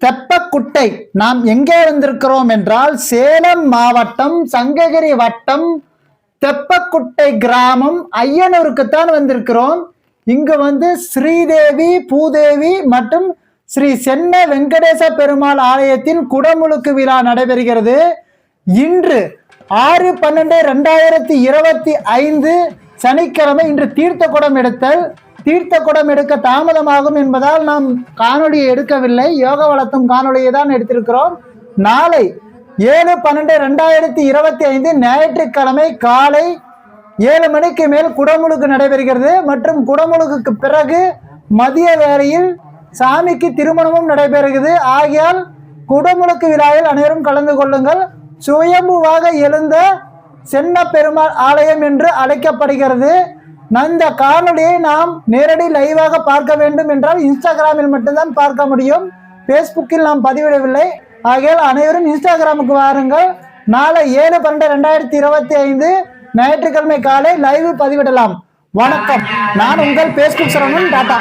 தெப்பக்குட்டை. நாம் எங்கே வந்திருக்கிறோம் என்றால் சேலம் மாவட்டம் சங்ககிரி வட்டம் தெப்பக்குட்டை கிராமம் ஐயனூருக்குத்தான் வந்திருக்கிறோம். இங்கு ஸ்ரீதேவி பூதேவி மற்றும் ஸ்ரீ சென்ன வெங்கடேச பெருமாள் ஆலயத்தின் குடமுழுக்கு விழா நடைபெறுகிறது. இன்று 6/12/2025 சனிக்கிழமை. இன்று தீர்த்த குடம் எடுத்தல். தீர்த்த குடம் எடுக்க தாமதமாகும் என்பதால் நாம் காணொலியை எடுக்கவில்லை. யோக வளர்த்தும் காணொலியை தான் எடுத்திருக்கிறோம். நாளை 7/12/2025 ஞாயிற்றுக்கிழமை காலை 7 மணிக்கு மேல் குடமுழுக்கு நடைபெறுகிறது. மற்றும் குடமுழுக்கு பிறகு மதிய வேளையில் சாமிக்கு திருமணமும் நடைபெறுகிறது. ஆகையால் குடமுழுக்கு விழாவில் அனைவரும் கலந்து கொள்ளுங்கள். சுயம்புவாக எழுந்த சென்ன பெருமாள் ஆலயம் என்று அழைக்கப்படுகிறது. இந்த காணொலியை நாம் நேரடி லைவாக பார்க்க வேண்டும் என்றால் இன்ஸ்டாகிராமில் மட்டும்தான் பார்க்க முடியும். பேஸ்புக்கில் நாம் பதிவிடவில்லை. ஆகையால் அனைவரும் இன்ஸ்டாகிராமுக்கு வாருங்கள். நாளை 7/12/2025 ஞாயிற்றுக்கிழமை காலை லைவ் பதிவிடலாம். வணக்கம். நான் உங்கள் பேஸ்புக் சரவணன். டாடா.